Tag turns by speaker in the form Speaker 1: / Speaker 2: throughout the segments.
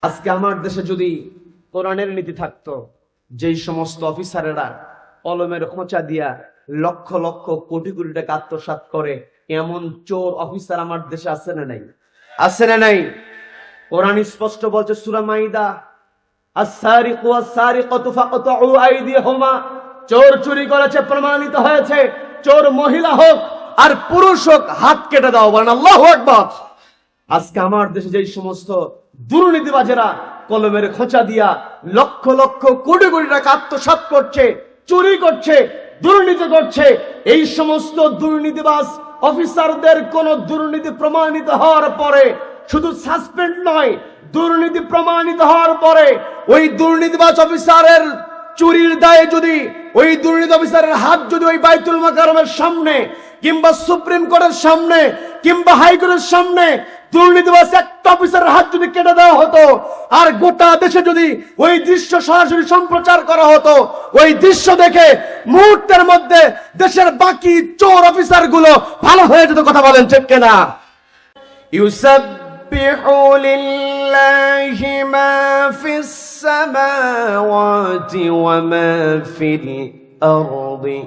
Speaker 1: আজকে আমার দেশে যদি কোরআনের নীতি থাকতো, যেই সমস্ত অফিসারেরা কলমের খোঁচা দিয়া লক্ষ লক্ষ কোটি কোটি টাকা আত্মসাৎ করে, এমন চোর অফিসার আমার দেশে আছে না নাই? আছে না নাই? কোরআন স্পষ্ট বলছে সূরা মাইদা, আস-সারিকু ওয়াস-সারিকাতু ফাকতাউ আইদিয়াহুমা, চোর চুরি করেছে প্রমাণিত হয়েছে, চোর মহিলা হোক আর পুরুষ হোক, হাত কেটে দাও। বলেন আল্লাহু আকবার। আজকে আমার দেশে যেই সমস্ত দুর্নীতিবাজেরা কলমের খোঁচা দিয়া লক্ষ লক্ষ কোটি কোটি টাকা আত্মসাৎ করছে, চুরি করছে, দুর্নীতি করছে, এই সমস্ত দুর্নীতিবাজ অফিসারদের কোন দুর্নীতি প্রমাণিত হওয়ার পরে শুধু সাসপেন্ড নয়, দুর্নীতি প্রমাণিত হওয়ার পরে ওই দুর্নীতিবাজ অফিসারের চুরির দায়ে যদি ওই দুর্নীতি অফিসারের হাত যদি ওই বাইতুল মাকারমের সামনে কিংবা সুপ্রিম কোর্টের সামনে কিংবা হাইকোর্টের সামনে দুর্নীতিবাজ একটা অফিসারের হাত যদি কেটে দেওয়া হতো, আর গোটা দেশে যদি ওই দৃশ্য সরাসরি সম্প্রচার করা হতো, ওই দৃশ্য দেখে মুহূর্তের মধ্যে দেশের বাকি চোর অফিসার গুলো ভালো হয়ে যেত। কথা বলেন ঠিক কিনা? ইউসাব্বিহু লিল্লাহি মা ফিস সামাওয়াতি ওয়া মা ফিল আরদি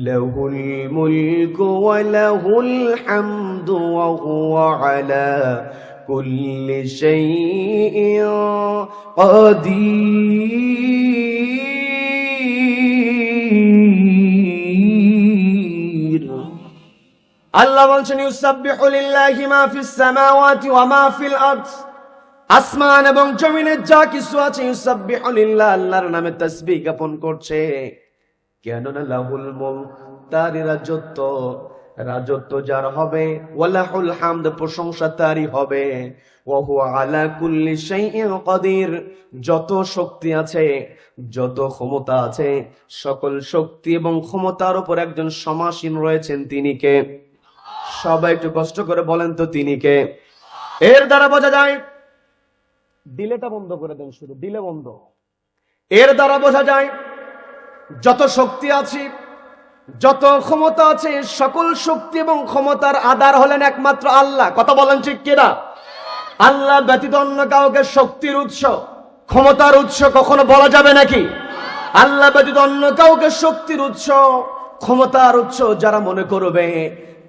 Speaker 1: লাহুল মুলকু ওয়া লাহুল হামদু ওয়া হুয়া আলা কুল্লি শাইইন কাদির। আল্লাহ বলছেন ইউসাব্বিহু লিল্লাহি মা ফিস সামাওয়াতি ওয়া মা ফিল আরদ, আসমান এবং জমিনের যা কিছু আছে ইউসাব্বিহু লিল্লাহ, আল্লাহর নামে তাসবিহ জ্ঞাপন করছে। কেননা লাহুল মুলক, তার রাজত্ব, রাজত্ব যার হবে, ওয়ালাহুল হামদ, প্রশংসা তারই হবে, ওয়া হুয়া আলা কুল্লি শাইইন কাদির, যত শক্তি আছে, যত ক্ষমতা আছে, সকল শক্তি এবং ক্ষমতার উপর একজন সমাসীন রয়েছেন। তিনি কে? সবাই একটু কষ্ট করে বলেন তো, তিনি কে? এর দ্বারা বোঝা যায়, ডিলেটা বন্ধ করে দেন, শুধু ডিলে বন্ধ। এর দ্বারা বোঝা যায় যত শক্তি আছে, যত ক্ষমতা আছে, সকল শক্তি এবং ক্ষমতার আধার হলেন একমাত্র আল্লাহ। কথা বলেন ঠিক কিনা? আল্লাহ ব্যতীত অন্য কাউকে শক্তির উৎস, ক্ষমতার উৎস কখনো বলা যাবে নাকি? আল্লাহ ব্যতীত অন্য কাউকে শক্তির উৎস, ক্ষমতার উৎস যারা মনে করবে,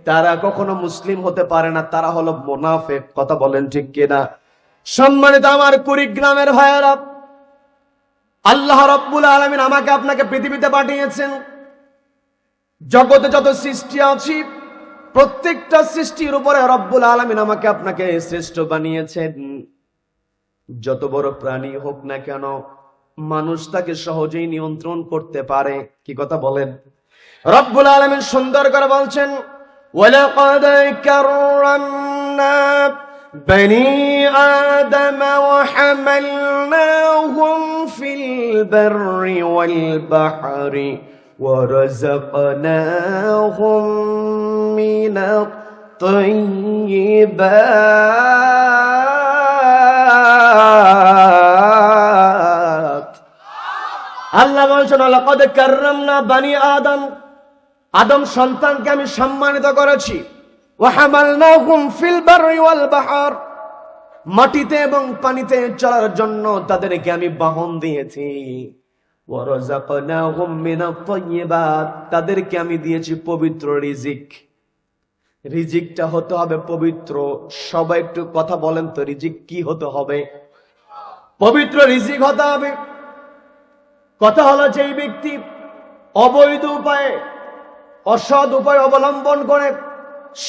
Speaker 1: তারা কখনো মুসলিম হতে পারে না, তারা হলো মুনাফিক। কথা বলেন ঠিক কিনা? সম্মানিত আমার কুড়িগ্রামের ভাইয়েরা, আল্লাহ রাব্বুল আলামিন আমাকে আপনাকে পৃথিবীতে পাঠিয়েছেন। জগতে যত সৃষ্টি আছে, প্রত্যেকটা সৃষ্টির উপরে রব্বুল আলামিন আমাকে আপনাকে শ্রেষ্ঠ বানিয়েছেন। যত বড় প্রাণী হোক না কেন, মানুষ তাকে সহজেই নিয়ন্ত্রণ করতে পারে। কি কথা বলেন? রব্বুল আলামিন সুন্দর করে বলছেন, ওয়ালাকাদ কাররামনা بني آدم وحملناهم في البر والبحر ورزقناهم من الطيبات। আল্লাহ বলছেন লাকাদ কাররামনা বানি আদম, আদম সন্তানকে আমি সম্মানিত করেছি। ওয়াহামালনাহুম ফিল বাররি ওয়াল বাহর, মাটিতে এবং পানিতে চলার জন্য তাদেরকে আমি বাহন দিয়েছি। ওয়ারাযাকনাহুম মিনাত তাইয়্যিবাত, তাদেরকে আমি দিয়েছি পবিত্র রিজিক। রিজিকটা হতে হবে পবিত্র। সবাই একটু কথা বলেন তো, রিজিক কি হতে হবে? পবিত্র রিজিক হতে হবে। কথা হলো, যেই ব্যক্তি অবৈধ উপায়ে, অসৎ উপায় অবলম্বন করে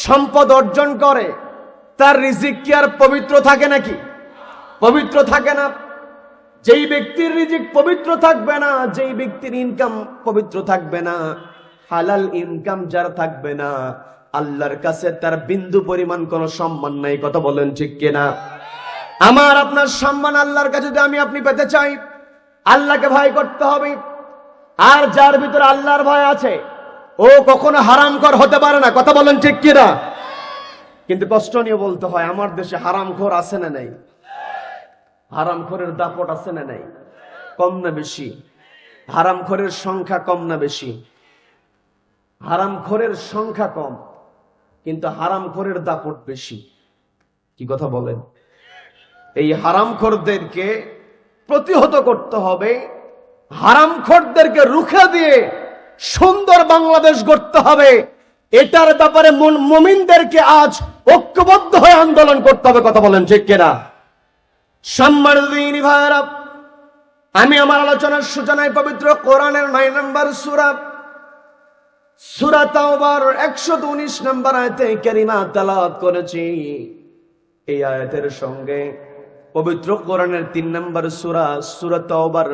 Speaker 1: সম্পদ অর্জন করে, তার রিজিক কি আর পবিত্র থাকে নাকি? পবিত্র থাকে না। যেই ব্যক্তির রিজিক পবিত্র থাকবে না, যেই ব্যক্তির ইনকাম পবিত্র থাকবে না, হালাল ইনকাম যার থাকবে না, আল্লাহর কাছে তার বিন্দু পরিমাণ কোনো সম্মান নাই। কথা বলেন ঠিক কিনা? আমার আপনার সম্মান আল্লাহর কাছে যদি আমি আপনি পেতে চাই, আল্লাহকে ভয় করতে হবে। আর যার ভিতরে আল্লাহর ভয় আছে, ও কখনো হারামখোর হতে পারে না। কথা বলেন ঠিক কিনা? কিন্তু কষ্ট নিয়ে বলতে হয়, আমার দেশে হারামখোর আছে না নাই? হারামখোরের দাপট আছে না নাই? কম না বেশি? হারামখোরের সংখ্যা কম না বেশি? হারামখোরের সংখ্যা কম, কিন্তু হারামখোরের দাপট বেশি। কি কথা বলেন? এই হারামখোরদেরকে প্রতিহত করতে হবে, হারামখোরদেরকে রুখে দিয়ে সুন্দর বাংলাদেশ গড়তে হবে। এটার ব্যাপারে মুমিনদেরকে আজ ঐক্যবদ্ধ হয়ে আন্দোলন করতে হবে। কথা বলেন ঠিক কিনা? সম্মানিত দিনী ভাইরা, আমি আমার আলোচনার সূচনায় পবিত্র কোরআনের 9 নম্বর সূরা তাওবার 119 নম্বর আয়াতে কারিমা তেলাওয়াত করেছি। এই আয়াতের সঙ্গে পবিত্র কোরআনের 3 নম্বর সূরা তাওবার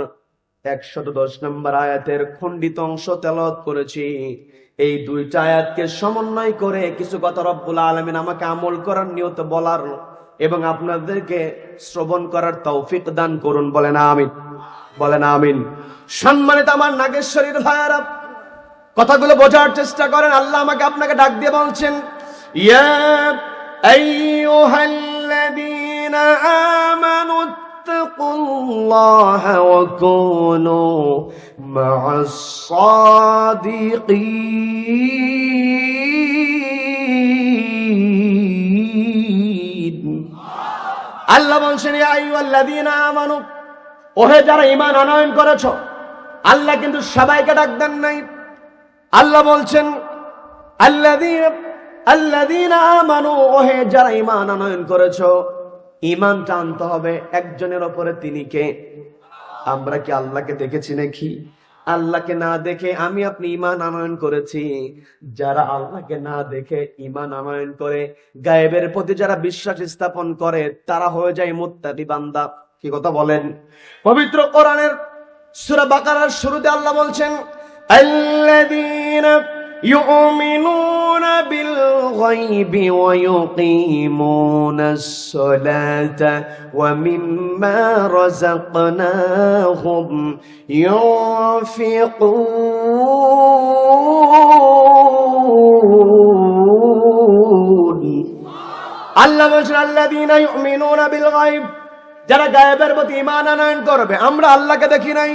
Speaker 1: 110 নম্বর আয়াতের খণ্ডিত অংশ তেলাওয়াত করেছি। এই দুইটা আয়াতকে সমন্বয় করে কিছু কথা রব্বুল আলামিন আমাকে আমল করার নিয়ত বলার এবং আপনাদেরকে শ্রবণ করার তৌফিক দান করুন। বলেন আমিন, বলেন আমিন। সম্মানিত আমার নাগেশ্বরীর ভাইয়ারা, কথাগুলো বোঝার চেষ্টা করেন। আল্লাহ আমাকে আপনাকে ডাক দিয়ে বলছেন, ইয়া আইয়ুহাল্লাযীনা আমানু ইত্তাকুল্লাহা ওয়া কুনু মা'আস সাদিকিন। আল্লাহ বলছেন, ইয়া আইয়ুহাল্লাযীনা আমানু, ওহে যারা ঈমান আনয়ন করেছো। আল্লাহ কিন্তু সবাইকে ডাক দেন নাই। আল্লাহ বলছেন আল্লাযীনা আমানু, ওহে যারা ঈমান আনয়ন করেছো। ঈমানটা আনতে হবে একজনের উপরে, তিনি কে? আমরা কি আল্লাহকে দেখেছি নাকি? আল্লাহকে না দেখে আমি আপনি ঈমান আনয়ন করেছি। যারা আল্লাহকে না দেখে ঈমান আনয়ন করে, গায়েবের প্রতি যারা বিশ্বাস স্থাপন করে, তারা হয়ে যায় মুত্তাকি বান্দা। কি কথা বলেন? পবিত্র কোরআনের সূরা বাকারার শুরুতে আল্লাহ বলছেন, আল্লাযীনা ইউমিনুনা বিল গায়বি ওয়া ইউকিমুনাস সালাতা ওয়া মিম্মা রাযাকনাহুম ইউনফিকুন। আল্লাহ বলছেন, আল্লাযীনা ইউমিনুনা বিল গায়ব, যারা গায়েবের প্রতি ঈমান আনয়ন করবে। আমরা আল্লাহকে দেখি নাই,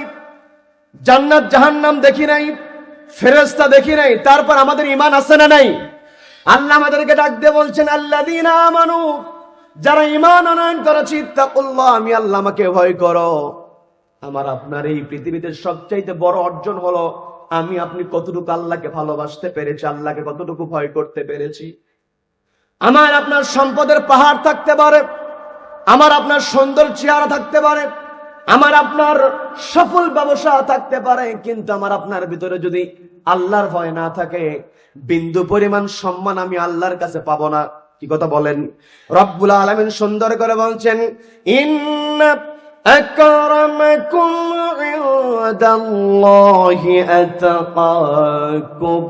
Speaker 1: জান্নাত জাহান্নাম দেখি নাই, ফেরেশতা দেখি নাই, তারপর আমাদের ঈমান আছে না নাই? আল্লাহ আমাদেরকে ডাক দিয়ে বলছেন, আল্লাযীনা আমানু, যারা ঈমান আনয়ন করেছে, ইত্তাকুল্লাহ, আমি আল্লাহ আমাকে ভয় করো। আমার আপনার এই পৃথিবীতে সবচাইতে বড় অর্জন হলো আমি আপনি কতটুকু আল্লাহকে ভালোবাসতে পেরেছি, আল্লাহকে কতটুকু ভয় করতে পেরেছি। আমার আপনার সম্পদের পাহাড় থাকতে পারে, আমার আপনার সুন্দর চেহারা থাকতে পারে, আমার আপনার সফল ব্যবসা থাকতে পারে, কিন্তু আমার আপনার ভিতরে যদি আল্লাহর ভয় না থাকে, বিন্দু পরিমাণ সম্মান আমি আল্লাহর কাছে পাবো না। কি কথা বলেন? রব্বুল আলামিন সুন্দর করে বলছেন, ইন্না আকরামাকুম ইনদাল্লাহি আতাকাকুম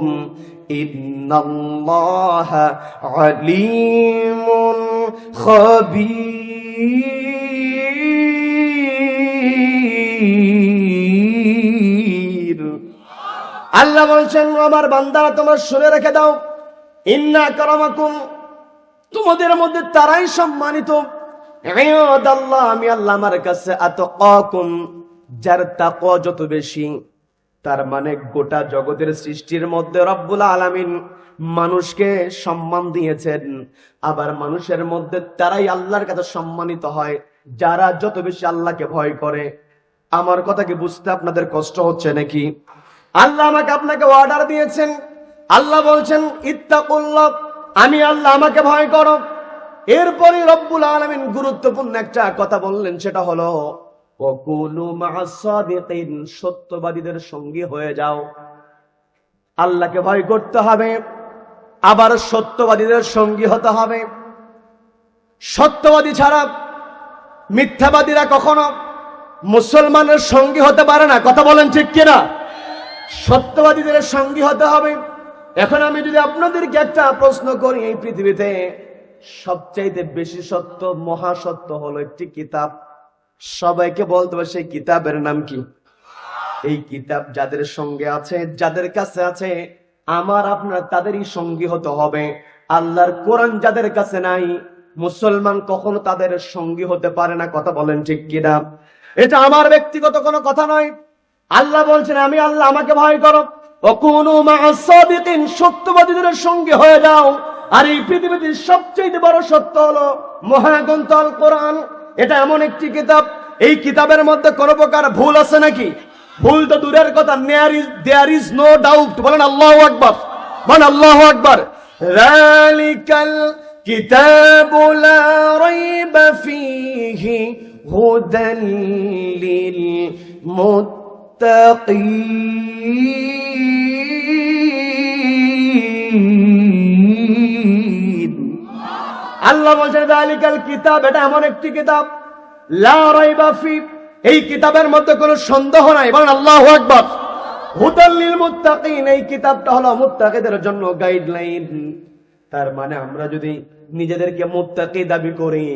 Speaker 1: ইন্নাল্লাহা আলীমুন খাবীর। আল্লাহ বলছেন, আমার বান্দারা তোমরা শুনে রেখে দাও, ইন্না আকরামাকুম, তোমাদের মধ্যে তারাই সম্মানিত, ইনদাল্লাহ, আমি আল্লাহ আমার কাছে, আতাকাকুম, যার তাকওয়া যত বেশি। তার মানে গোটা জগতের সৃষ্টির মধ্যে রব্বুল আলামিন মানুষকে সম্মান দিয়েছেন, আবার মানুষের মধ্যে তারাই আল্লাহর কাছে সম্মানিত হয় যারা যত বেশি আল্লাহকে ভয় করে। আমার কথা কি বুঝতে আপনাদের কষ্ট হচ্ছে নাকি? আল্লাহ আমাকে আপনাকে অর্ডার দিয়েছেন। আল্লাহ বলছেন, ইত্তাকুল্লাহ, আমি আল্লাহ আমাকে ভয় করো। এরপরে রব্বুল আলামিন গুরুত্বপূর্ণ একটা কথা বললেন, সেটা হলো ওয়াকুনু মা'আস সাদিকিন, সত্যবাদীদের সঙ্গী হয়ে যাও। আল্লাহকে ভয় করতে হবে, আবার সত্যবাদীদের সঙ্গী হতে হবে। সত্যবাদী ছাড়া মিথ্যাবাদীরা কখনো মুসলমানের সঙ্গী হতে পারে না। কথা বলেন ঠিক কিনা? সত্যবাদীদের সঙ্গী হতে হবে। এখন আমি যদি আপনাদেরকে একটা প্রশ্ন করি, এই পৃথিবীতে সবচাইতে বেশি সত্য, মহাসত্য হলো একটি কিতাব। সবাইকে বলতে হবে সেই কিতাবের নাম কি? এই কিতাব যাদের সঙ্গে আছে, যাদের কাছে আছে, আমার আপনার তাদেরই সঙ্গী হতে হবে। আল্লাহর কোরআন যাদের কাছে নাই, মুসলমান কখনো তাদের সঙ্গী হতে পারে না। কথা বলেন ঠিক কিনা? এটা আমার ব্যক্তিগত কোনো কথা নয়। আল্লাহ বলছেন, আমি আল্লাহ আমাকে ভয় করো, ওয়াকুনু মা'আস সাদিকিন, সত্যবাদীদের সঙ্গে হয়ে যাও। আর এই পৃথিবীতে সবচেয়ে বড় সত্য হলো মহাগ্রন্থ আল কোরআন। এটা এমন একটি কিতাব, এই কিতাবের মধ্যে কোনো প্রকার ভুল আছে নাকি? ভুল তো দূরের কথা, দেয়ার ইজ নো ডাউট। বলেন আল্লাহু আকবার, বলেন আল্লাহু আকবার। যালিকাল কিতাবু লা রাইবা ফীহি হুদাল লিল মুত্তাকিন। আল্লাহ বলছেন যালিকাল কিতাব, এটা এমন একটি কিতাব, লা রাইবা ফী, এই কিতাবের মধ্যে কোনো সন্দেহ নাই। বলেন আল্লাহু আকবার। হুদাল লিল মুত্তাকিন, এই কিতাবটা হলো মুত্তাকিদের জন্য গাইডলাইন। তার মানে আমরা যদি নিজেদেরকে মুত্তাকি দাবি করি,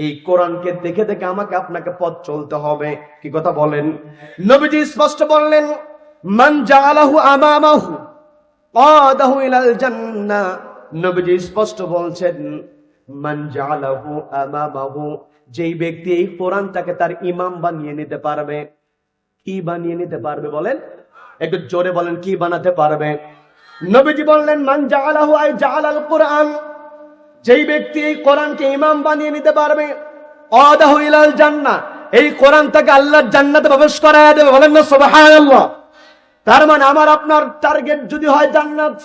Speaker 1: এই কোরআনকে দেখে দেখে আমাকে আপনাকে পথ চলতে হবে। কি কথা বলেন? নবীজি স্পষ্ট বললেন, মান জাআলাহু আমামাহু কাদাহু ইলাল জান্নাহ। নবীজি স্পষ্ট বলছেন, মান জাআলাহু আমামাহু, যেই ব্যক্তি এই কোরআনটাকে তার ইমাম বানিয়ে নিতে পারবে। কি বানিয়ে নিতে পারবে বলেন? একটু জোরে বলেন, কি বানাতে পারবে? নবীজি বললেন, মান জাআলাহু আই জাআলাল কুরআন, যেই ব্যক্তি এই কোরআনকে ইমাম বানিয়ে নিতে পারবে, কাদাহু ইলাল জান্নাহ, এই কোরআনটাকে আল্লাহর জান্নাতে প্রবেশ করায় দেবে। বলেন না সুবহানাল্লাহ। তার মানে আমার আপনার টার্গেট যদি হয় জান্নাত,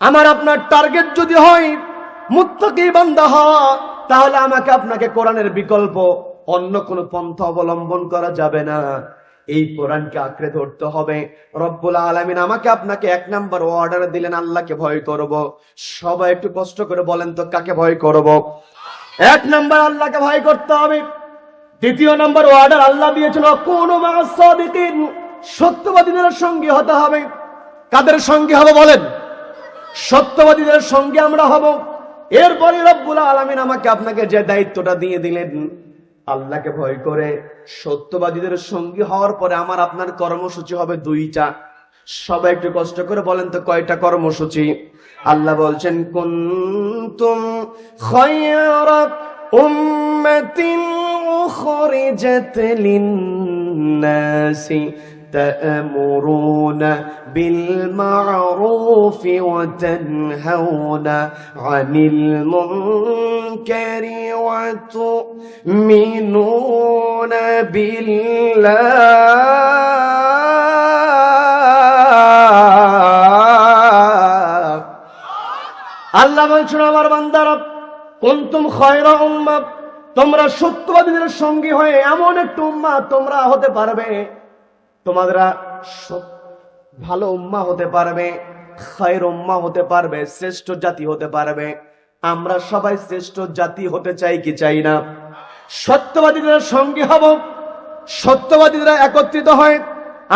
Speaker 1: আমার আপনার টার্গেট যদি হয় মুত্তাকি বান্দা হওয়া, তাহলে আমাকে আপনাকে কোরআনের বিকল্প অন্য কোনো পন্থা অবলম্বন করা যাবে না। এই কোরআনকে আঁকড়ে ধরতে হবে। রব্বুল আলামিন আমাকে আপনাকে এক নাম্বার অর্ডার দিলেন, আল্লাহকে ভয় করব। সবাই একটু কষ্ট করে বলেন তো, কাকে ভয় করব? এক নাম্বার আল্লাহকে ভয় করতে হবে। দ্বিতীয় নাম্বার অর্ডার আল্লাহ দিয়েছিল, কুনু মা'আস সাদিকিন, সত্যবাদীদের সঙ্গে হতে হবে। কাদের সঙ্গে হবে বলেন? সত্যবাদীদের সঙ্গে আমরা হব। এরপরে রব্বুল আলামিন আমাকে আপনাকে যে দায়িত্বটা দিয়ে দিলেন, আল্লাহকে ভয় করে সত্যবাদীদের সঙ্গী হওয়ার পরে আমার আপনার কর্মসূচি হবে দুইটা। সবাই একটু কষ্ট করে বলেন তো, কয়টা কর্মসূচি? আল্লাহ বলছেন, কুনতুম খায়রা উম্মাতিন উখরিজাত লিন-নাসি তা'মুরুনা বিল মা'রুফি ওয়া তানহাউনা আনিল মুনকারি ওয়া তু'মিনুনা বিল্লাহ। আল্লাহ বলছেন, আমার বান্দারা, কুনতুম খায়রা উম্মাহ, তোমরা সত্যবাদীদের সঙ্গী হয়ে এমন একটা উম্মাহ তোমরা হতে পারবে, তোমরা ভালো উম্মাহ হতে পারবে, খায়র উম্মাহ হতে পারবে, শ্রেষ্ঠ জাতি হতে পারবে। আমরা সবাই শ্রেষ্ঠ জাতি হতে চাই কি চাই না? সত্যবাদীদের সঙ্গী হব, সত্যবাদীরা একত্রিত হয়।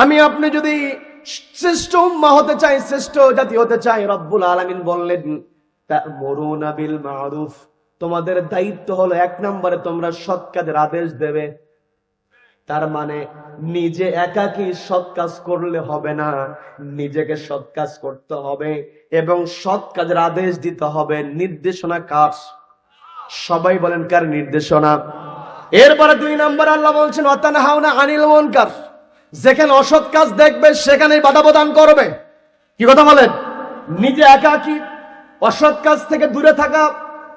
Speaker 1: আমি আপনি যদি শ্রেষ্ঠ উম্মাহ হতে চাই, শ্রেষ্ঠ জাতি হতে চাই, রব্বুল আলামিন বললেন, তা'মুরুনা বিল মা'রুফ, তোমাদের দায়িত্ব হলো এক নম্বরে তোমরা সৎ কাজের আদেশ দেবে। তার মানে নিজে একাকী সৎ কাজ করলে হবে না, নিজেকে সৎ কাজ করতে হবে এবং সৎ কাজের আদেশ দিতে হবে। নির্দেশনা কার? সবাই বলেন, কার নির্দেশনা? এরপরে দুই নম্বর আল্লাহ বলছেন, ওয়াতানহাউনা আনিল মুনকার, যেখানে অসৎ কাজ দেখবে সেখানেই বাধা প্রদান করবে। কি কথা বলেন? নিজে একাকী অসৎ কাজ থেকে দূরে থাকা,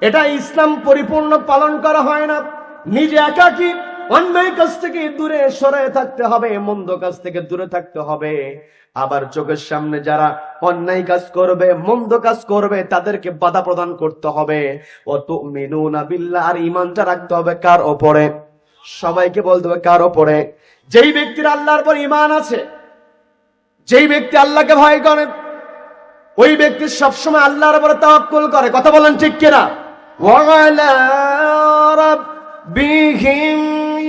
Speaker 1: এটা ইসলাম পরিপূর্ণ পালন করা হয় না। নিজে একাকী অন্যায় কাজ থেকে দূরে সরে থাকতে হবে, মন্দ কাজ থেকে দূরে থাকতে হবে। আবার চোখের সামনে যারা অন্যায় কাজ করবে, মন্দ কাজ করবে, তাদেরকে বাধা প্রদান করতে হবে। ওয়া তু'মিনুনা বিল্লাহ, আর ঈমানটা রাখতে হবে কার উপরে? সবাইকে বলতে হবে কার উপরে? যেই ব্যক্তির আল্লাহর উপর ঈমান আছে, যেই ব্যক্তি আল্লাহকে ভয় করে, ওই ব্যক্তি সবসময় আল্লাহর উপরে তাওয়াক্কুল করে। কথা বলেন ঠিক কিনা? ওয়া আলা রাব্বিহিম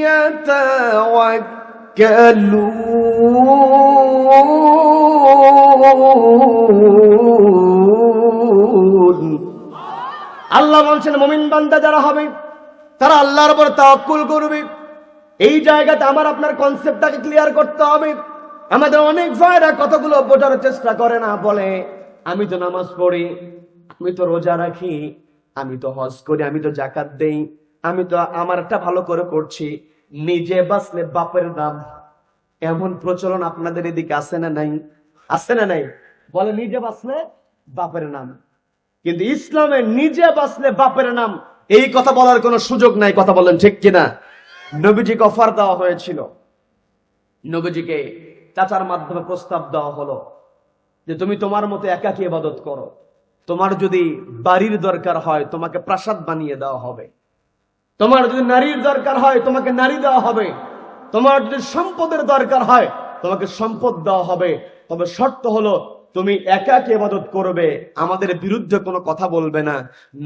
Speaker 1: ইয়াতাওয়াক্কালুন। আল্লাহ বলছেন, মুমিন বান্দা যারা হবে তারা আল্লাহর উপর তাওয়াক্কুল করবে। এই জায়গাতে আমার আপনার কনসেপ্টটাকে ক্লিয়ার করতে হবে। আমাদের অনেক ভাইরা কতগুলো বোঝার চেষ্টা করে না, বলে আমি তো নামাজ পড়ি, আমি তো রোজা রাখি, আমি তো হজ করি, আমি তো যাকাত দেই, আমি তো আমারটা ভালো করে করছি, নিজে বাঁচলে বাপের নাম। এমন প্রচলন আপনাদের এদিকে আছে না নাই? আছে না নাই? বলে নিজে বাঁচলে বাপের নাম, কিন্তু ইসলামে নিজে বাঁচলে বাপের নাম এই কথা বলার কোনো সুযোগ নাই। কথা বলেন ঠিক কিনা? নবীজিকে অফার দেওয়া হয়েছিল, নবীজিকে চাচার মাধ্যমে প্রস্তাব দেওয়া হলো যে তুমি তোমার মতো একাকী ইবাদত করো, তোমার যদি বাড়ির দরকার হয় তোমাকে প্রাসাদ বানিয়ে দেওয়া হবে, তোমার যদি নারীর দরকার হয় তোমাকে নারী দেওয়া হবে, তোমার যদি সম্পদের দরকার হয় তোমাকে সম্পদ দেওয়া হবে, তবে শর্ত হলো তুমি একাকী ইবাদত করবে, আমাদের বিরুদ্ধে কোনো কথা বলবে না।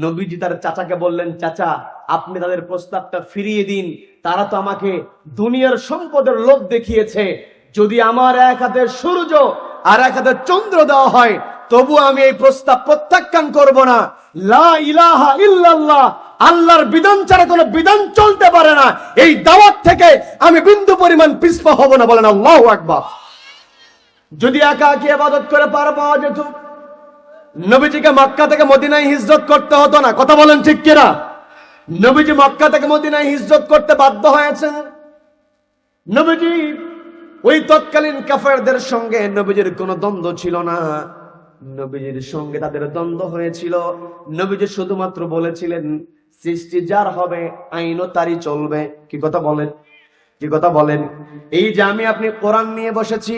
Speaker 1: নবীজি তার চাচাকে বললেন, চাচা আপনি তাদের প্রস্তাবটা ফিরিয়ে দিন, তারা তো আমাকে দুনিয়ার সম্পদের লোভ দেখিয়েছে, যদি আমার এক হাতে সূর্য আর এক হাতে চন্দ্র দেওয়া হয় তবু আমি এই প্রস্তাব প্রত্যাখ্যান করব না। লা ইলাহা ইল্লাল্লাহ, আল্লাহর বিধান ছাড়া কোনো বিধান চলতে পারে না, এই দাওয়াত থেকে আমি বিন্দু পরিমাণ পিছপা হব না। বলেন আল্লাহু আকবার। যদি একাকী ইবাদত করে পার পাওয়া যেত, নবীজিকে মক্কা থেকে মদিনায় হিজরত করতে হতো না। কথা বলেন ঠিক কিনা? নবীজি মক্কা থেকে মদিনায় হিজরত করতে বাধ্য হয়েছেন। নবীজি ওই তৎকালীন কাফেরদের সঙ্গে নবীজির কোনো দ্বন্দ্ব ছিল না, নবীজির সঙ্গে তাদের দ্বন্দ্ব হয়েছিল। নবীজি শুধুমাত্র বলেছিলেন সৃষ্টি যার হবে আইনও তারই চলবে। কি কথা বলেন? কি কথা বলেন? এই যে আমি আপনি কোরআন নিয়ে বসেছি,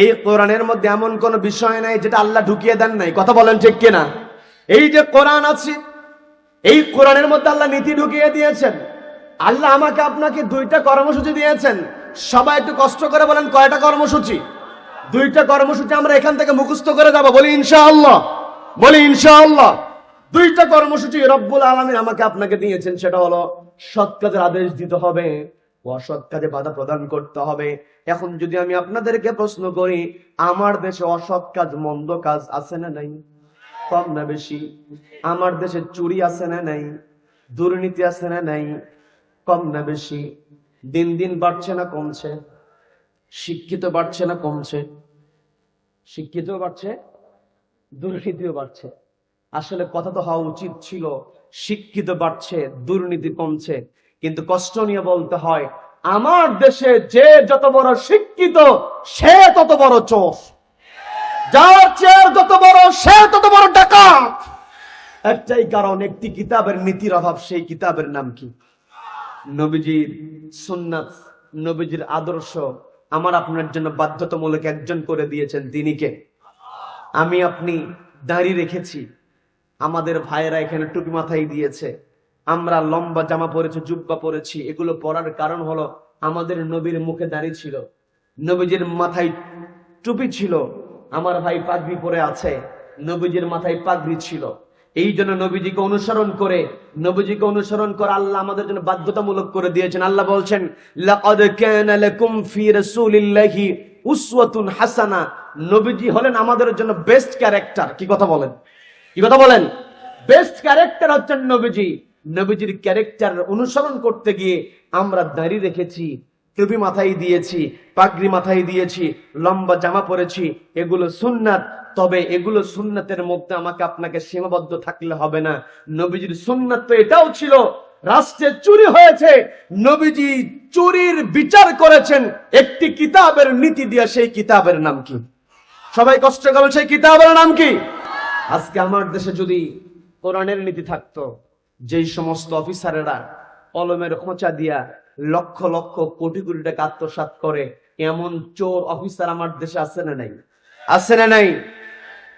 Speaker 1: এই কোরআনের মধ্যে এমন কোন বিষয় নাই যেটা আল্লাহ ঢুকিয়ে দেন নাই। কথা বলেন ঠিক কিনা? এই যে কোরআন আছে, এই কোরআনের মধ্যে আল্লাহ নীতি ঢুকিয়ে দিয়েছেন। আল্লাহ আমাকে আপনাকে দুইটা কর্মসূচি দিয়েছেন। সবাই একটু কষ্ট করে বলেন কয়টা কর্মসূচি? দুইটা কর্মসূচি আমরা এখান থেকে মুখস্থ করে যাব। বলি ইনশাআল্লাহ, বলি ইনশাআল্লাহ। দুইটা কর্মসূচি রব্বুল আলামিন আমাকে আপনাকে দিয়েছেন, সেটা হলো সৎ কাজের আদেশ দিতে হবে, অসৎ কাজে বাধা প্রদান করতে হবে। এখন যদি আমি আপনাদেরকে প্রশ্ন করি, আমার দেশে অসৎ কাজ মন্দ কাজ আছে না নাই? কম না বেশি? আমার দেশে চুরি আছে না নাই? দুর্নীতি আছে না নাই? কম না বেশি? দিন দিন বাড়ছে না কমছে? শিক্ষিত বাড়ছে না কমছে? শিক্ষিত বাড়ছে, দুর্নীতিও বাড়ছে। আসলে কথা তো হওয়া উচিত ছিল শিক্ষিত বাড়ছে, দুর্নীতি কমছে। কিন্তু কষ্ট নিয়ে বলতে হয়, আমার দেশে যে যত বড় শিক্ষিত সে তত বড় চোর, যার চেয়ার যত বড় সে তত বড় ডাকাত। একটাই কারণ, একটি কিতাবের নীতির অভাব। সেই কিতাবের নাম কি? নবীজির সুন্নাত, নবীজির আদর্শ আমার আপনার জন্য বাধ্যতামূলক একজন করে দিয়েছেন। তিনি কে? আমি আপনি দাড়ি রেখেছি, আমাদের ভাইয়েরা এখানে টুপি মাথায় দিয়েছে, আমরা লম্বা জামা পরেছি, জুব্বা পরেছি। এগুলো পরার কারণ হলো আমাদের নবীর মুখে দাড়ি ছিল, নবীজির মাথায় টুপি ছিল, আমার ভাই পাগড়ি পরে আছে, নবীজির মাথায় পাগড়ি ছিল। এই জন্য নবীজিকে অনুসরণ করে, নবীজিকে অনুসরণ করে আল্লাহ আমাদের জন্য বাধ্যতামূলক করে দিয়েছেন। আল্লাহ বলছেন, লাকাদ কানা লাকুম ফি রাসূলিল্লাহি উসওয়াতুন হাসানা। নবীজি হলেন আমাদের জন্য বেস্ট ক্যারেক্টার। কি কথা বলেন? কি কথা বলেন? বেস্ট ক্যারেক্টার হচ্ছেন নবীজি। নবীজির ক্যারেক্টার অনুসরণ করতে গিয়ে আমরা দাড়ি রেখেছি, টুপি মাথায় দিয়েছি, পাগড়ি মাথায় দিয়েছি, লম্বা জামা পরেছি। এগুলো সুন্নাত। তবে এগুলো সুন্নাতের মধ্যে আমাকে আপনাকে সীমাবদ্ধ থাকলে হবে না। নবীজির সুন্নাত তো এটাও ছিল, রাষ্ট্রে চুরি হয়েছে, নবীজি চুরির বিচার করেছেন একটি কিতাবের নীতি দিয়ে। সেই কিতাবের নাম কি? সবাই কষ্ট করেন, সেই কিতাবের নাম কি? আজকে আমার দেশে যদি কোরআনের নীতি থাকতো, যেই সমস্ত অফিসারেরা কলমের খোঁচা দিয়া লক্ষ লক্ষ কোটি কোটি টাকা আত্মসাৎ করে, এমন চোর অফিসার আমার দেশে আছে না নাই? আছে না নাই?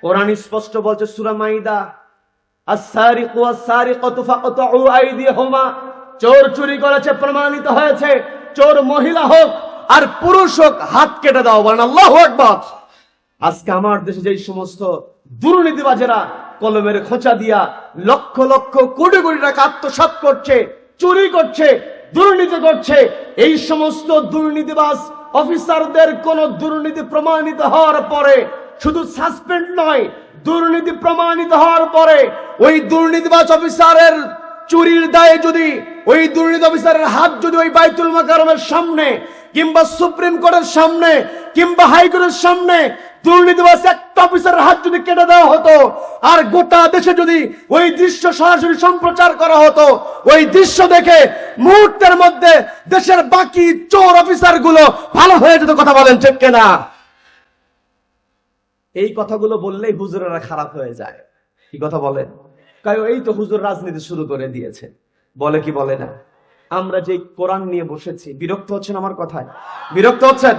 Speaker 1: কোরআন স্পষ্ট বলছে সূরা মাইদা, আস-সারিকু ওয়াস-সারিকাতু ফাকতাউ আইদিয়াহুমা। চোর চুরি করেছে, প্রমাণিত হয়েছে, চোর মহিলা হোক আর পুরুষ হোক, হাত কেটে দাও। বলেন আল্লাহু আকবার। আজকে আমার দেশে যেই সমস্ত দুর্নীতিবাজেরা কলমের খোঁচা দিয়া লক্ষ লক্ষ কোটি কোটি টাকা আত্মসাৎ করছে, চুরি করছে, দুর্নীতি করছে, এই সমস্ত দুর্নীতিবাজ অফিসারদের কোন দুর্নীতি প্রমাণিত হওয়ার পরে শুধু সাসপেন্ড নয়, দুর্নীতি প্রমাণিত হওয়ার পরে ওই দুর্নীতিবাজ অফিসারের চুরির দায়ে যদি ওই দুর্নীতি অফিসারের হাত যদি ওই বাইতুল মাকারমের সামনে কিংবা সুপ্রিম কোর্টের সামনে কিংবা হাইকোর্টের সামনে দুর্নীতিবাজ একটা অফিসারের হাত যদি কেটে দেওয়া হতো, আর গোটা দেশে যদি ওই দৃশ্য সরাসরি সম্প্রচার করা হতো, ওই দৃশ্য দেখে মুহূর্তের মধ্যে দেশের বাকি চোর অফিসার গুলো ভালো হয়ে যেত। কথা বলেন ঠিক কিনা? এই কথাগুলো বললেই হুজুরেরা খারাপ হয়ে যায়। কি কথা বলেন? এই তো হুজুর রাজনীতি শুরু করে দিয়েছে, বলে কি বলে না? আমরা যে কোরআন নিয়ে বসেছি, বিরক্ত হচ্ছেন আমার কথায়? বিরক্ত হচ্ছেন?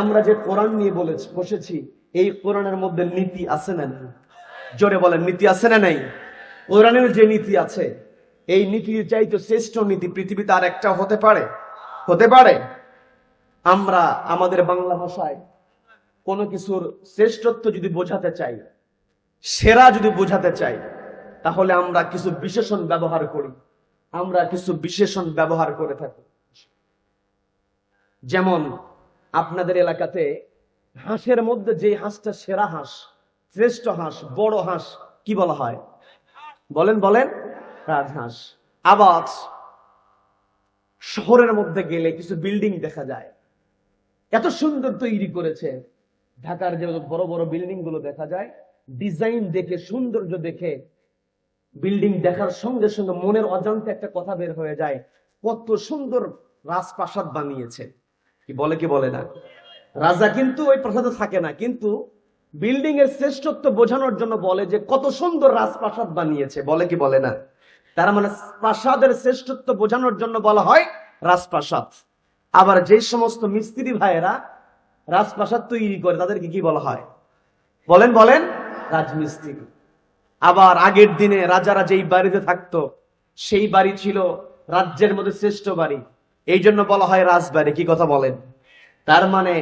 Speaker 1: আমরা যে কোরআন নিয়ে বসেছি, এই কোরআনের মধ্যে নীতি আছে না নেই? জোরে বলেন, নীতি আছে না নেই? কোরআনের যে নীতি আছে, এই নীতির চাইতে শ্রেষ্ঠ নীতি পৃথিবীতে আর একটা হতে পারে? হতে পারে? আমরা আমাদের বাংলা ভাষায় কোনো কিছুর শ্রেষ্ঠত্ব যদি বোঝাতে চাই, সেরা যদি বোঝাতে চাই, তাহলে আমরা কিছু বিশেষণ ব্যবহার করি। আমরা কিছু বিশেষণ ব্যবহার করে থাকি। যেমন আপনাদের এলাকাতে হাঁসের মধ্যে যে হাঁসটা সেরা হাঁস, শ্রেষ্ঠ হাঁস, বড় হাঁস, কি বলা হয়? বলেন বলেন, রাজহাঁস। আবার শহরের মধ্যে গেলে কিছু বিল্ডিং দেখা যায়, এত সুন্দর তৈরি করেছে। ঢাকার যে বড় বড় বিল্ডিং গুলো দেখা যায়, ডিজাইন দেখে, সৌন্দর্য দেখে, বিল্ডিং দেখার সঙ্গে সঙ্গে মনের অজান্তে একটা কথা বের হয়ে যায়, কত সুন্দর রাজপ্রাসাদ বানিয়েছে। কি বলে কি বলে না? রাজা কিন্তু ওই প্রাসাদে থাকে না, কিন্তু বিল্ডিং এর শ্রেষ্ঠত্ব বোঝানোর জন্য বলে যে কত সুন্দর রাজপ্রাসাদ বানিয়েছে। বলে কি বলে না? তার মানে প্রাসাদের শ্রেষ্ঠত্ব বোঝানোর জন্য বলা হয় রাজপ্রাসাদ। আবার যে সমস্ত মিস্ত্রি ভাইয়েরা রাজপ্রাসাদ তৈরি করে, তাদেরকে কি বলা হয়? বলেন বলেন, রাজমিস্ত্রি। আবার আগের দিনে রাজারা যেই বাড়িতে থাকতো, সেই বাড়ি ছিল রাজ্যের মধ্যে শ্রেষ্ঠ বাড়ি, এই জন্য বলা হয় রাজবাড়ি। কি কথা বলেন? তার মানে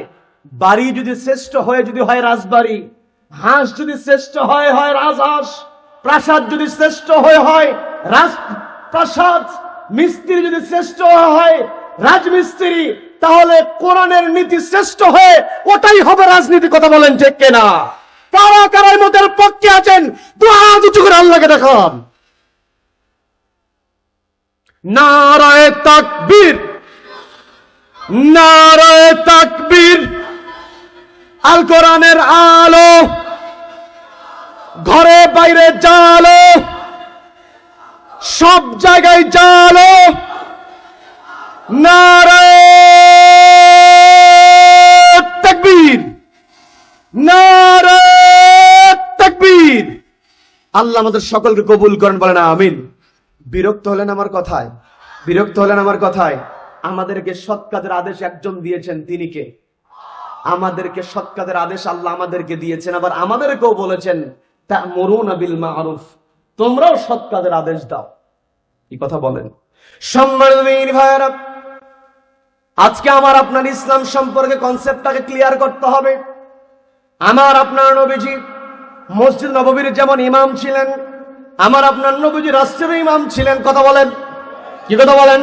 Speaker 1: বাড়ি যদি শ্রেষ্ঠ হয়ে যদি হয় রাজবাড়ি, হাঁস যদি শ্রেষ্ঠ হয় হয় রাজহাঁস, প্রাসাদ যদি শ্রেষ্ঠ হয়ে হয় রাজপ্রাসাদ, মিস্ত্রি যদি শ্রেষ্ঠ হয় রাজমিস্ত্রি, তাহলে কোরআনের নীতি শ্রেষ্ঠ হয়ে ওটাই হবে রাজনীতি। কথা বলেন ঠিক কিনা? কারা কারা মতের পক্ষে আছেন? দুহাত উঁচু করে আল্লাহকে দেখান। নারায়ে তাকবীর, নারায়ে তাকবীর। আল কোরআনের আলো ঘরে বাইরে জালো, সব জায়গায় জালো। নারায়ে তাকবীর, নারায়ে তাকবীর। আল্লাহ আমাদের সকলকে কবুল করেন, বলেন আমিন। বিরক্ত হলেন আমার কথায়? বিরক্ত হলেন আমার কথায়? আমাদেরকে সৎ কাজের আদেশ একজন দিয়েছেন, তিনি কে? আমাদেরকে সৎ কাজের আদেশ আল্লাহ আমাদেরকে দিয়েছেন। আবার আমাদেরকেও বলেছেন তা'মুরুনা বিল মা'রুফ, তোমরাও সৎ কাজের আদেশ দাও। কি কথা বলেন? সম্মানিত ভাইরা, আজকে আমার আপনার ইসলাম সম্পর্কে কনসেপ্টটাকে ক্লিয়ার করতে হবে। আমার আপনার নবীজি মসজিদ নববীর যেমন ইমাম ছিলেন, আমার আপনার নবীজি রাষ্ট্রের ইমাম ছিলেন। কথা বলেন, কি কথা বলেন?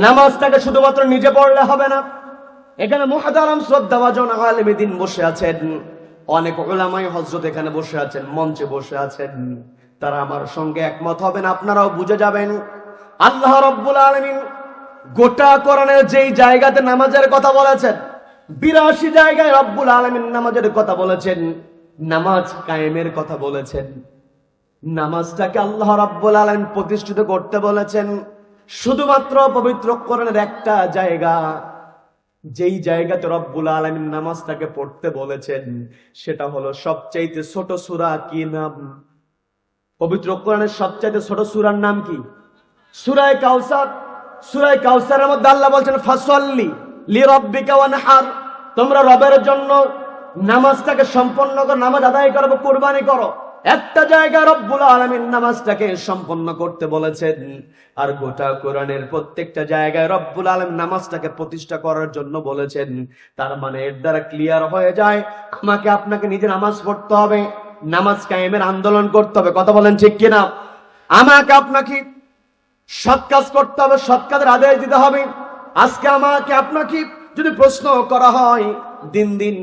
Speaker 1: নামাজটাকে শুধুমাত্র নিজে পড়লে হবে না। এখানে মুহতারাম শ্রদ্ধাভাজন আলেম দ্বীন বসে আছেন, অনেক উলামায়ে হযরত এখানে বসে আছেন, মঞ্চে বসে আছেন। তারা আমার সঙ্গে একমত হবেন, আপনারাও বুঝে যাবেন। আল্লাহ রাব্বুল আলামিন গোটা কোরআনের যেই জায়গাতে নামাজের কথা বলেছেন, 82 জায়গায় রাব্বুল আলামিন নামাজের কথা বলেছেন, নামাজ কায়েমের কথা বলেছেন। নামাজটাকে আল্লাহ রাব্বুল আলামিন প্রতিষ্ঠিত করতে বলেছেন শুধুমাত্র পবিত্র কোরআনের একটা জায়গা। যেই জায়গাতে রব্বুল আলামিন নামাজটাকে পড়তে বলেছেন, সেটা হলো সবচাইতে ছোট সূরা। কি নাম? পবিত্র কোরআনের সবচাইতে ছোট সূরার নাম কি? সূরা কাউসার। সূরা কাউসারের মধ্যে আল্লাহ বলছেন ফাসাল্লি লিরাব্বিকা ওয়ানহার, তোমরা রবের জন্য নামাজটাকে সম্পন্ন করো, নামাজ আদায় করো, কুরবানি করো। একটা জায়গায় রব্বুল আলামিন নামাজটাকে সম্পন্ন করতে বলেছেন, আর গোটা কোরআনের প্রত্যেকটা জায়গায় রব্বুল আলামিন নামাজটাকে প্রতিষ্ঠা করার জন্য বলেছেন। তার মানে এর দ্বারা ক্লিয়ার হয়ে যায় আমাকে আপনাকে নিজে নামাজ পড়তে হবে, নামাজ কায়েমের আন্দোলন করতে হবে। কথা বলেন ঠিক কিনা? আমাকে আপনাকে সৎ কাজ করতে হবে, সৎ কাজের আদেশ দিতে হবে। আজকে আমাকে আপনাকে যদি প্রশ্ন করা হয়, দিন দিন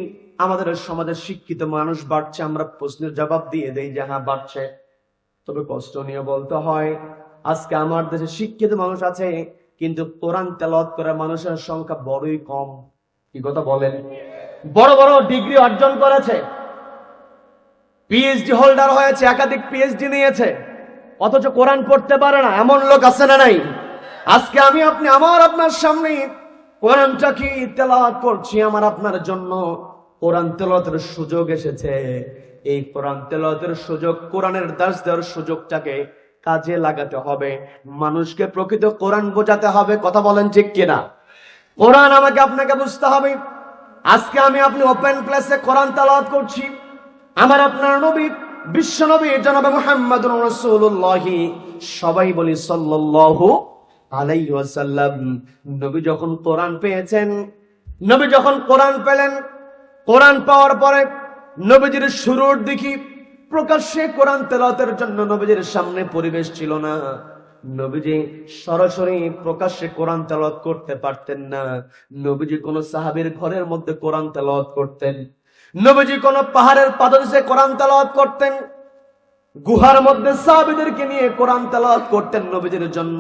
Speaker 1: আমাদের সমাজের শিক্ষিত মানুষ বাড়ছে, আমরা প্রশ্নের জবাব দিয়ে দেই যে হ্যাঁ বাড়ছে। তবে কষ্ট নিয়ে বলতে হয়, আজকে আমার দেশে শিক্ষিত মানুষ আছে, কিন্তু কোরআন তেলাওয়াত করার মানুষের সংখ্যা বড়ই কম। কি কথা বলেন? বড় বড় ডিগ্রি অর্জন করেছে, পিএইচডি হোল্ডার হয়েছে, একাধিক পিএইচডি নিয়েছে, অথচ কোরআন পড়তে পারে না, এমন লোক আছে না নাই? আজকে আমি আপনি আমার আপনার সামনে কোরআনটা কি তেলাওয়াত করছি, আমার আপনার জন্য কোরআন তেলাওয়াতের সুযোগ এসেছে। এই কোরআন তেলাওয়াতের সুযোগ, কোরআনের দাস দেওয়ার সুযোগটাকে কাজে লাগাতে হবে, মানুষকে প্রকৃত কোরআন বোঝাতে হবে। কথা বলেন ঠিক কিনা? কোরআন আমাকে আপনাকে বুঝতে হবে। আজকে আমি আপনি ওপেন প্লেসে কোরআন তেলাওয়াত করছি, আমার আপনার নবী বিশ্ব নবী জনাবে মুহাম্মদুর রাসূলুল্লাহ, সবাই বলি সাল্লাল্লাহু আলাইহি ওয়াসাল্লাম। নবী যখন কোরআন পেয়েছেন, নবী যখন কোরআন পেলেন, কোরআন পাওয়ার পরে নবীজির শুরুর দিকে প্রকাশ্যে কোরআন তেলাওয়াতের জন্য নবীজির সামনে পরিবেশ ছিল না। নবীজি সরাসরি প্রকাশ্যে কোরআন তেলাওয়াত করতে পারতেন না। নবীজি কোন সাহাবীর ঘরের মধ্যে কোরআন তেলাওয়াত করতেন, নবীজি কোন পাহাড়ের পাদদেশে কোরআন তেলাওয়াত করতেন, গুহার মধ্যে সাহাবীদেরকে নিয়ে কোরআন তেলাওয়াত করতেন। নবীজির জন্য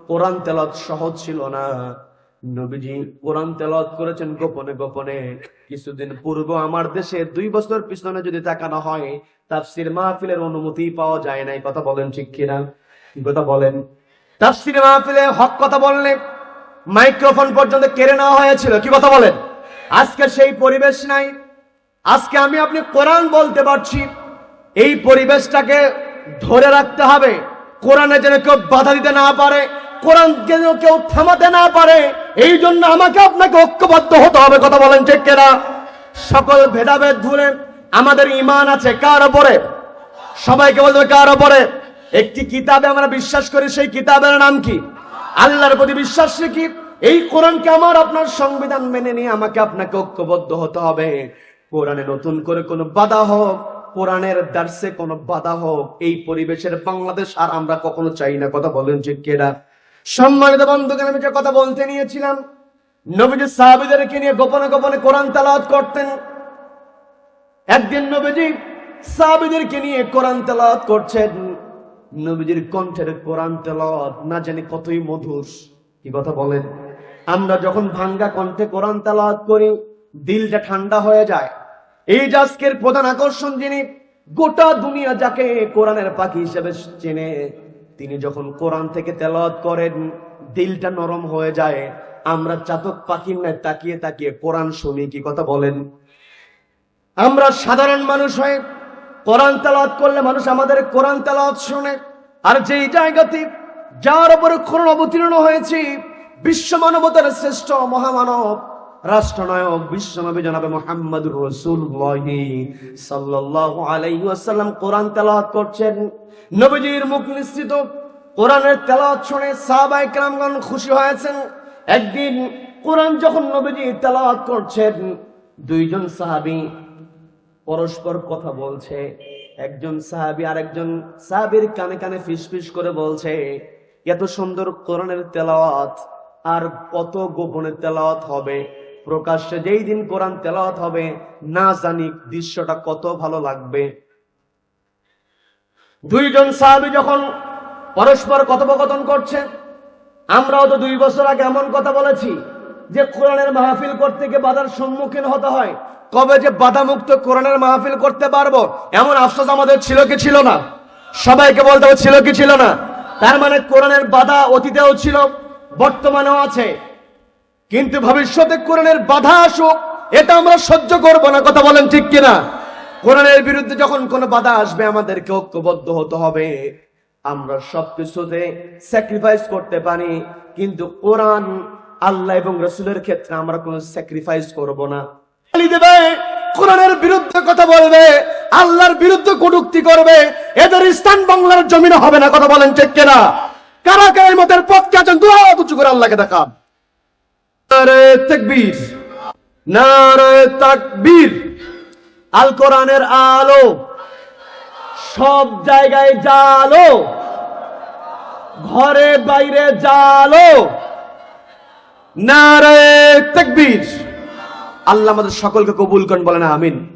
Speaker 1: কোরআন তেলাওয়াত সহজ ছিল না। নবীজি কোরআন তেলাওয়াত করেছেন গোপনে গোপনে। কিছুদিন পূর্বে আমার দেশে 2 বছর পিছনে যদি তাকানো হয়, তাফসীর মাহফিলের অনুমতি পাওয়া যায় নাই। কথা বলেন ঠিক কিনা? কি কথা বলেন? তাফসীর মাহফিলে হক কথা বললে মাইক্রোফোন পর্যন্ত কেড়ে নেওয়া হয়েছিল। কি কথা বলেন? আজকে সেই পরিবেশ নাই। আজকে আমি আপনি কোরআন বলতে পারছি। এই পরিবেশটাকে ধরে রাখতে হবে। কোরআনে যেন কেউ বাধা দিতে না পারে, কোরআন যেন কেউ থামাতে না পারে, এই জন্য আমাকে আপনাকে ঐক্যবদ্ধ হতে হবে। কথা বলেন ঠিক কিনা? সকল ভেদাভেদ ভুলে আমাদের ঈমান আছে কার উপরে? সবাইকে বলতে কার উপরে? একটি কিতাবে আমরা বিশ্বাস করি, সেই কিতাবের নাম কি? আল্লাহর প্রতি বিশ্বাস রাখি। এই কোরআনকে আমার আপনার সংবিধান মেনে নিয়ে আমাকে আপনাকে ঐক্যবদ্ধ হতে হবে। কোরআনে নতুন করে কোনো বাধা হোক, কোরআনের দার্সে কোনো বাধা হোক, এই পরিবেশের বাংলাদেশ আর আমরা কখনো চাই না। কথা বলেন ঠিক কিনা? সম্মানিত বন্ধুগণ, আমি যে কথা বলতে নিয়েছিলাম, নবীজি সাহাবীদেরকে নিয়ে গোপনে গোপনে কোরআন তেলাওয়াত করতেন। একদিন নবীজি সাহাবীদেরকে নিয়ে কোরআন তেলাওয়াত করছেন। নবীজির কণ্ঠের কোরআন তেলাওয়াত না জানি কতই মধুর। কি কথা বলেন? আমরা যখন ভাঙ্গা কণ্ঠে কোরআন তেলাওয়াত করি, দিলটা ঠান্ডা হয়ে যায়। এই যে আজকের প্রধান আকর্ষণ, যিনি গোটা দুনিয়া যাকে কোরআনের পাখি হিসেবে চেনে, তিনি যখন কোরআন থেকে তেলাওয়াত করেন, দিলটা নরম হয়ে যায়। আমরা চাতক পাখির ন্যায় তাকিয়ে তাকিয়ে কোরআন শুনি। কি কথা বলেন? আমরা সাধারণ মানুষ হয়ে কোরআন তেলাওয়াত করলে মানুষ আমাদের কোরআন তেলাওয়াত শুনে। আর যেই জায়গাতে যার উপরে কোরআন অবতীর্ণ হয়েছে, বিশ্ব মানবতার শ্রেষ্ঠ মহামানব রাষ্ট্রনায়ক বিশ্বনবী জনাবে মুহাম্মদুর রাসূলুল্লাহ সাল্লাল্লাহু আলাইহি ওয়াসাল্লাম কোরআন তেলাওয়াত করছেন, নবীজির মুখ নিঃসৃত কোরআনের তেলাওয়াত শুনে সাহাবায়ে কেরামগণ খুশি হয়েছেন। একদিন কোরআন যখন নবীজি তেলাওয়াত করছেন, 2 জন সাহাবী পরস্পর কথা বলছে। একজন সাহাবী আরেকজন সাহাবীর কানে কানে ফিসফিস করে বলছে, এত সুন্দর কোরআনের তেলাওয়াত আর কত গোপনে তেলাওয়াত হবে, প্রকাশ্যে যেই দিন কোরআন তেলাওয়াত হবে না জানি দৃশ্যটা কত ভালো লাগবে। 2 জন সাহাবী যখন পরস্পর কথোপকথন করছে, আমরাও তো 2 বছর আগে এমন কথা বলেছি যে কোরআনের মাহফিল করতে গিয়ে বাধার সম্মুখীন হতে হয়। কবে যে বাধা মুক্ত কোরআনের মাহফিল করতে পারবো, এমন আফসোস আমাদের ছিল কি ছিল না? সবাইকে বলতে হবে ছিল কি ছিল না? তার মানে কোরআনের বাধা অতীতেও ছিল, বর্তমানেও আছে, কিন্তু ভবিষ্যতে কোরআনের বাধা আসুক এটা আমরা সহ্য করব না। কথা বলেন ঠিক কিনা? কোরআনের বিরুদ্ধে যখন কোনো বাধা আসবে আমাদেরকে ঐক্যবদ্ধ হতে হবে। আমরা সবকিছুতে স্যাক্রিফাইস করতে পারি, কিন্তু কোরআন, আল্লাহ এবং রাসূলের ক্ষেত্রে আমরা কোনো স্যাক্রিফাইস করব না। দেবে কোরআনের বিরুদ্ধে কথা বলবে, আল্লাহর বিরুদ্ধে কটূক্তি করবে, এদের স্থান বাংলার জমিনে হবে না। কথা বলেন ঠিক কিনা? কারা কারা মতের পক্ষে আছেন দুই হাত উঁচু করে আল্লাহকে দেখান। নারে তাকবীর, নারে তাকবীর। আল কোরআনের আলো সব জায়গায় জালো, ঘরে বাইরে জালো। নারে তাকবীর। আল্লাহ আমাদের সকলকে কবুল করেন, বলেন আমিন।